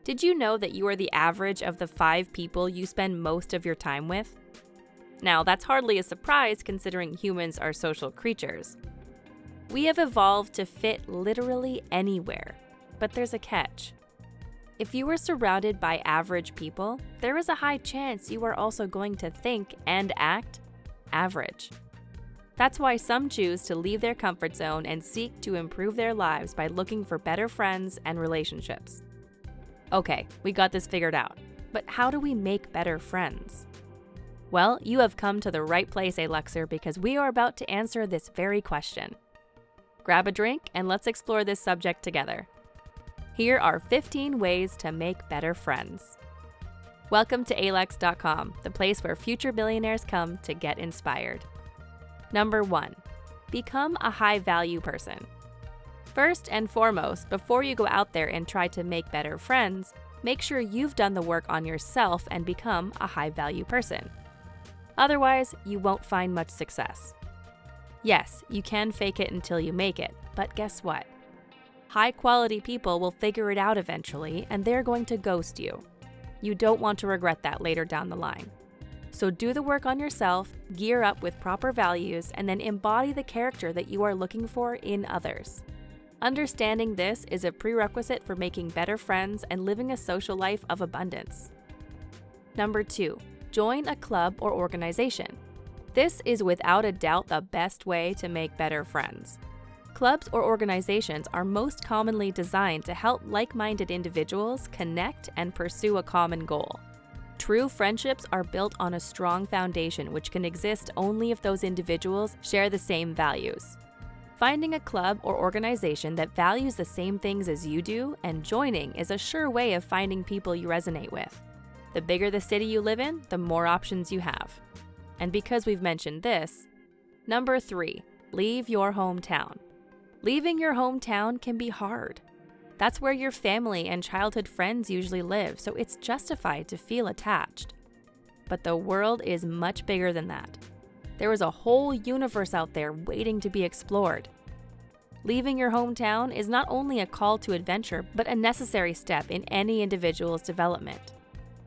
Did you know that you are the average of the 5 people you spend most of your time with? Now, that's hardly a surprise considering humans are social creatures. We have evolved to fit literally anywhere, but there's a catch. If you are surrounded by average people, there is a high chance you are also going to think and act average. That's why some choose to leave their comfort zone and seek to improve their lives by looking for better friends and relationships. Okay, we got this figured out, but how do we make better friends? Well, you have come to the right place, Aluxer, because we are about to answer this very question. Grab a drink and let's explore this subject together. Here are 15 ways to make better friends. Welcome to Alex.com, the place where future billionaires come to get inspired. Number 1, become a high-value person. First and foremost, before you go out there and try to make better friends, make sure you've done the work on yourself and become a high-value person. Otherwise, you won't find much success. Yes, you can fake it until you make it, but guess what? High-quality people will figure it out eventually, and they're going to ghost you. You don't want to regret that later down the line. So do the work on yourself, gear up with proper values, and then embody the character that you are looking for in others. Understanding this is a prerequisite for making better friends and living a social life of abundance. Number 2, join a club or organization. This is without a doubt the best way to make better friends. Clubs or organizations are most commonly designed to help like-minded individuals connect and pursue a common goal. True friendships are built on a strong foundation which can exist only if those individuals share the same values. Finding a club or organization that values the same things as you do and joining is a sure way of finding people you resonate with. The bigger the city you live in, the more options you have. And because we've mentioned this, number 3, leave your hometown. Leaving your hometown can be hard. That's where your family and childhood friends usually live, so it's justified to feel attached. But the world is much bigger than that. There is a whole universe out there waiting to be explored. Leaving your hometown is not only a call to adventure, but a necessary step in any individual's development.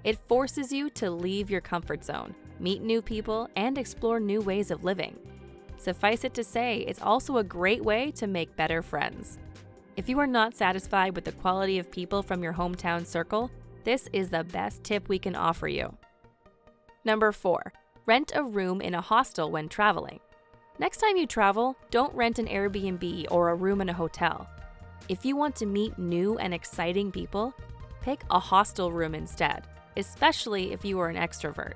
It forces you to leave your comfort zone, meet new people, and explore new ways of living. Suffice it to say, it's also a great way to make better friends. If you are not satisfied with the quality of people from your hometown circle, this is the best tip we can offer you. Number 4, rent a room in a hostel when traveling. Next time you travel, don't rent an Airbnb or a room in a hotel. If you want to meet new and exciting people, pick a hostel room instead, especially if you are an extrovert.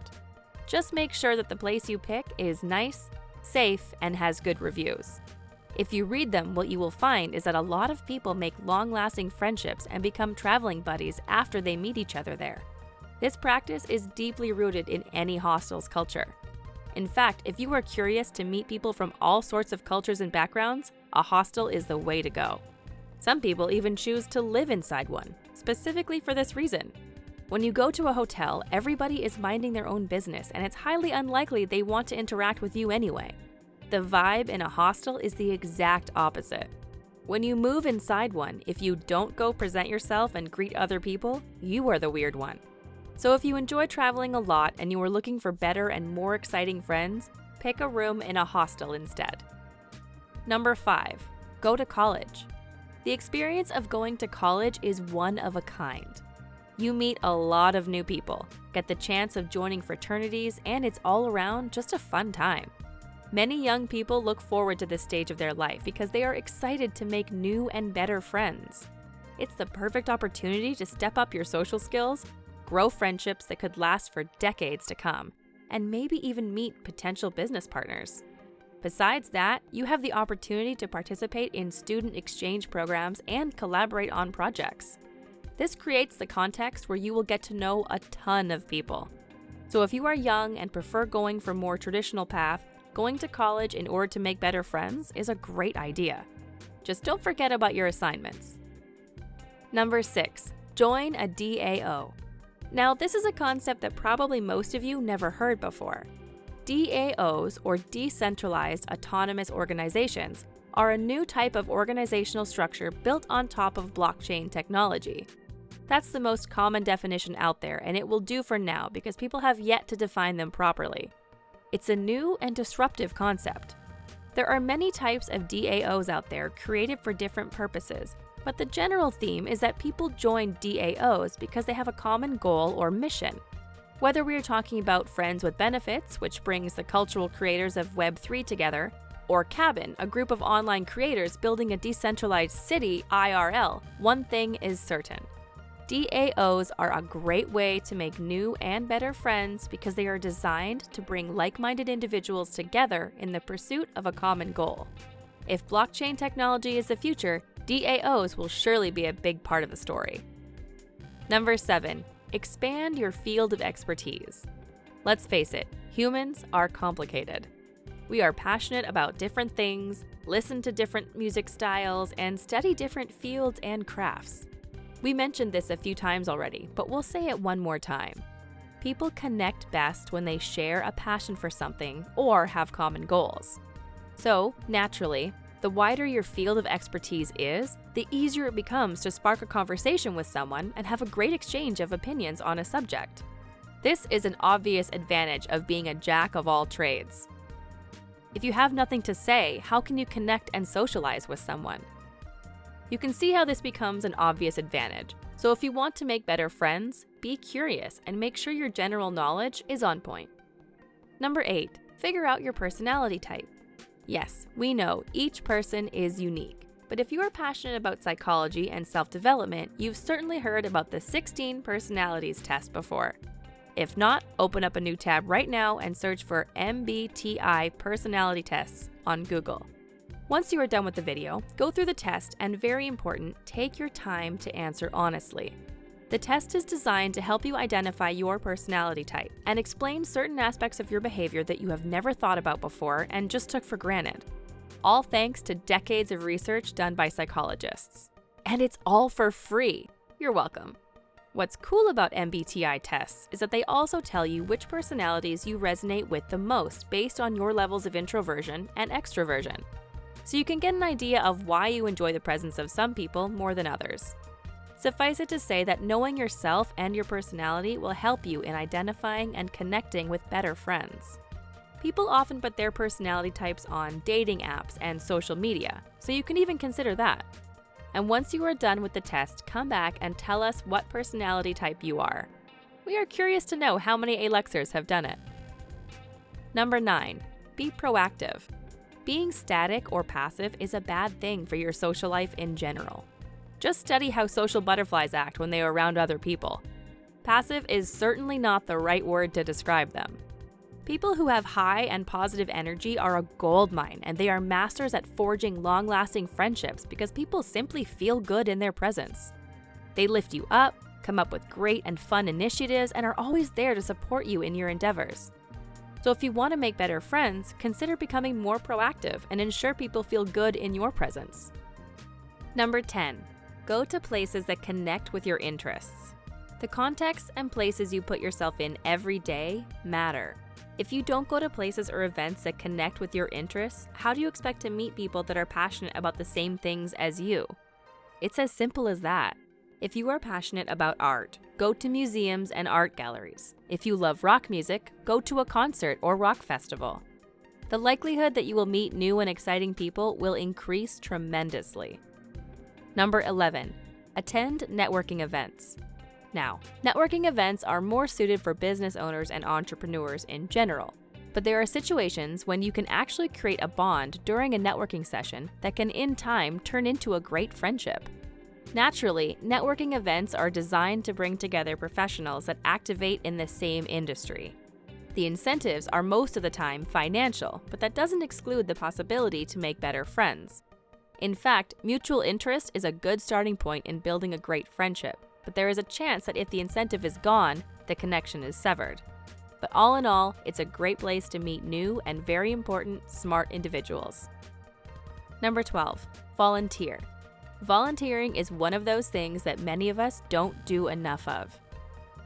Just make sure that the place you pick is nice, safe, and has good reviews. If you read them, what you will find is that a lot of people make long-lasting friendships and become traveling buddies after they meet each other there. This practice is deeply rooted in any hostel's culture. In fact, if you are curious to meet people from all sorts of cultures and backgrounds, a hostel is the way to go. Some people even choose to live inside one, specifically for this reason. When you go to a hotel, everybody is minding their own business, and it's highly unlikely they want to interact with you anyway. The vibe in a hostel is the exact opposite. When you move inside one, if you don't go present yourself and greet other people, you are the weird one. So if you enjoy traveling a lot and you are looking for better and more exciting friends, pick a room in a hostel instead. Number 5, go to college. The experience of going to college is one of a kind. You meet a lot of new people, get the chance of joining fraternities, and it's all around just a fun time. Many young people look forward to this stage of their life because they are excited to make new and better friends. It's the perfect opportunity to step up your social skills, grow friendships that could last for decades to come, and maybe even meet potential business partners. Besides that, you have the opportunity to participate in student exchange programs and collaborate on projects. This creates the context where you will get to know a ton of people. So if you are young and prefer going for a more traditional path, going to college in order to make better friends is a great idea. Just don't forget about your assignments. Number 6, join a DAO. Now, this is a concept that probably most of you never heard before. DAOs, or Decentralized Autonomous Organizations, are a new type of organizational structure built on top of blockchain technology. That's the most common definition out there, and it will do for now because people have yet to define them properly. It's a new and disruptive concept. There are many types of DAOs out there created for different purposes, but the general theme is that people join DAOs because they have a common goal or mission. Whether we are talking about Friends with Benefits, which brings the cultural creators of Web3 together, or Cabin, a group of online creators building a decentralized city IRL, one thing is certain. DAOs are a great way to make new and better friends because they are designed to bring like-minded individuals together in the pursuit of a common goal. If blockchain technology is the future, DAOs will surely be a big part of the story. Number 7, expand your field of expertise. Let's face it, humans are complicated. We are passionate about different things, listen to different music styles, and study different fields and crafts. We mentioned this a few times already, but we'll say it one more time. People connect best when they share a passion for something or have common goals. So, naturally, the wider your field of expertise is, the easier it becomes to spark a conversation with someone and have a great exchange of opinions on a subject. This is an obvious advantage of being a jack of all trades. If you have nothing to say, how can you connect and socialize with someone? You can see how this becomes an obvious advantage. So if you want to make better friends, be curious and make sure your general knowledge is on point. Number 8, figure out your personality type. Yes, we know each person is unique, but if you are passionate about psychology and self-development, you've certainly heard about the 16 personalities test before. If not, open up a new tab right now and search for MBTI personality tests on Google. Once you are done with the video, go through the test and, very important, take your time to answer honestly. The test is designed to help you identify your personality type and explain certain aspects of your behavior that you have never thought about before and just took for granted. All thanks to decades of research done by psychologists. And it's all for free. You're welcome. What's cool about MBTI tests is that they also tell you which personalities you resonate with the most based on your levels of introversion and extroversion. So you can get an idea of why you enjoy the presence of some people more than others. Suffice it to say that knowing yourself and your personality will help you in identifying and connecting with better friends. People often put their personality types on dating apps and social media, so you can even consider that. And once you are done with the test, come back and tell us what personality type you are. We are curious to know how many Alexers have done it. Number 9, be proactive. Being static or passive is a bad thing for your social life in general. Just study how social butterflies act when they are around other people. Passive is certainly not the right word to describe them. People who have high and positive energy are a goldmine, and they are masters at forging long-lasting friendships because people simply feel good in their presence. They lift you up, come up with great and fun initiatives, and are always there to support you in your endeavors. So if you want to make better friends, consider becoming more proactive and ensure people feel good in your presence. Number 10, go to places that connect with your interests. The contexts and places you put yourself in every day matter. If you don't go to places or events that connect with your interests, how do you expect to meet people that are passionate about the same things as you? It's as simple as that. If you are passionate about art, go to museums and art galleries. If you love rock music, go to a concert or rock festival. The likelihood that you will meet new and exciting people will increase tremendously. Number 11, attend networking events. Now, networking events are more suited for business owners and entrepreneurs in general, but there are situations when you can actually create a bond during a networking session that can in time turn into a great friendship. Naturally, networking events are designed to bring together professionals that activate in the same industry. The incentives are most of the time financial, but that doesn't exclude the possibility to make better friends. In fact, mutual interest is a good starting point in building a great friendship, but there is a chance that if the incentive is gone, the connection is severed. But all in all, it's a great place to meet new and very important, smart individuals. Number 12, volunteer. Volunteering is one of those things that many of us don't do enough of.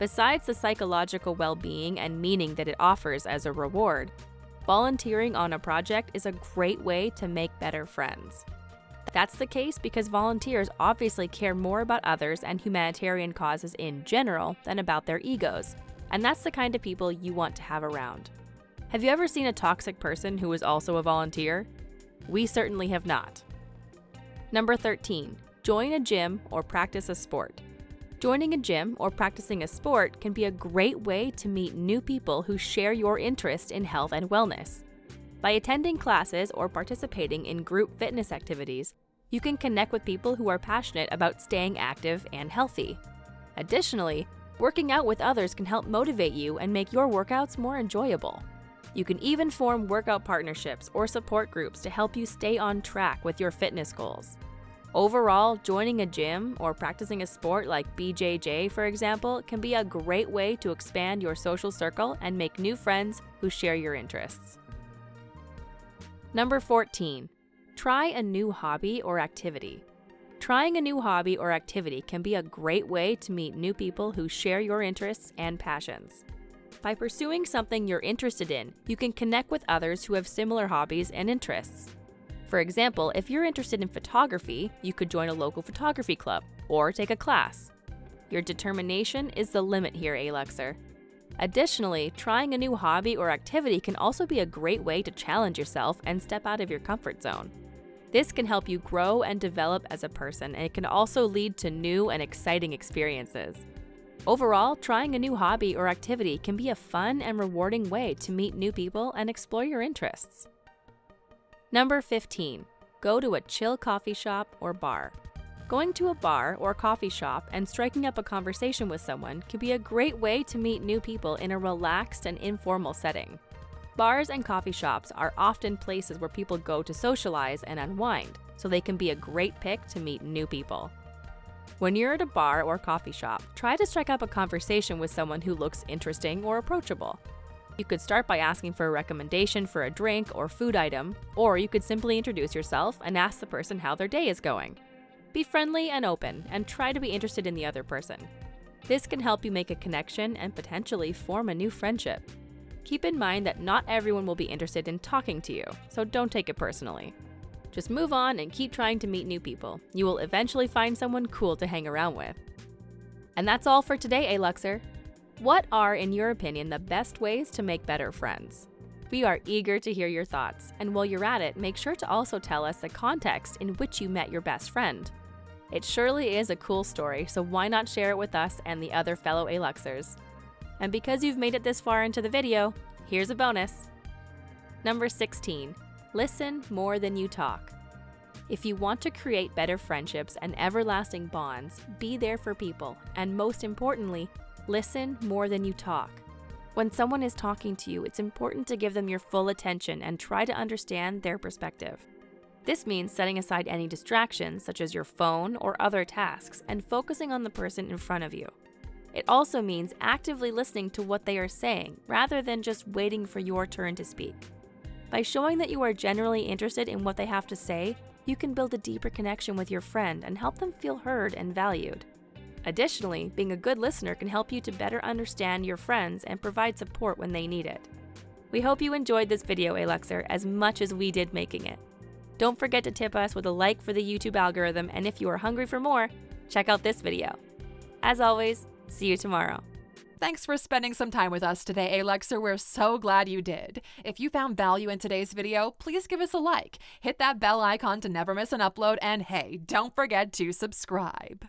Besides the psychological well-being and meaning that it offers as a reward, volunteering on a project is a great way to make better friends. That's the case because volunteers obviously care more about others and humanitarian causes in general than about their egos, and that's the kind of people you want to have around. Have you ever seen a toxic person who is also a volunteer? We certainly have not. Number 13, join a gym or practice a sport. Joining a gym or practicing a sport can be a great way to meet new people who share your interest in health and wellness. By attending classes or participating in group fitness activities, you can connect with people who are passionate about staying active and healthy. Additionally, working out with others can help motivate you and make your workouts more enjoyable. You can even form workout partnerships or support groups to help you stay on track with your fitness goals. Overall, joining a gym or practicing a sport like BJJ, for example, can be a great way to expand your social circle and make new friends who share your interests. Number 14, try a new hobby or activity. Trying a new hobby or activity can be a great way to meet new people who share your interests and passions. By pursuing something you're interested in, you can connect with others who have similar hobbies and interests. For example, if you're interested in photography, you could join a local photography club or take a class. Your determination is the limit here, Aluxer. Additionally, trying a new hobby or activity can also be a great way to challenge yourself and step out of your comfort zone. This can help you grow and develop as a person, and it can also lead to new and exciting experiences. Overall, trying a new hobby or activity can be a fun and rewarding way to meet new people and explore your interests. Number 15, go to a chill coffee shop or bar. Going to a bar or coffee shop and striking up a conversation with someone can be a great way to meet new people in a relaxed and informal setting. Bars and coffee shops are often places where people go to socialize and unwind, so they can be a great pick to meet new people. When you're at a bar or coffee shop, try to strike up a conversation with someone who looks interesting or approachable. You could start by asking for a recommendation for a drink or food item, or you could simply introduce yourself and ask the person how their day is going. Be friendly and open, and try to be interested in the other person. This can help you make a connection and potentially form a new friendship. Keep in mind that not everyone will be interested in talking to you, so don't take it personally. Just move on and keep trying to meet new people. You will eventually find someone cool to hang around with. And that's all for today, Aluxer. What are, in your opinion, the best ways to make better friends? We are eager to hear your thoughts, and while you're at it, make sure to also tell us the context in which you met your best friend. It surely is a cool story, so why not share it with us and the other fellow Aluxers? And because you've made it this far into the video, here's a bonus. Number 16, listen more than you talk. If you want to create better friendships and everlasting bonds, be there for people, and most importantly, listen more than you talk. When someone is talking to you, it's important to give them your full attention and try to understand their perspective. This means setting aside any distractions, such as your phone or other tasks, and focusing on the person in front of you. It also means actively listening to what they are saying, rather than just waiting for your turn to speak. By showing that you are genuinely interested in what they have to say, you can build a deeper connection with your friend and help them feel heard and valued. Additionally, being a good listener can help you to better understand your friends and provide support when they need it. We hope you enjoyed this video, Aluxer, as much as we did making it. Don't forget to tip us with a like for the YouTube algorithm, and if you are hungry for more, check out this video. As always, see you tomorrow. Thanks for spending some time with us today, Aluxer. We're so glad you did. If you found value in today's video, please give us a like, hit that bell icon to never miss an upload, and hey, don't forget to subscribe.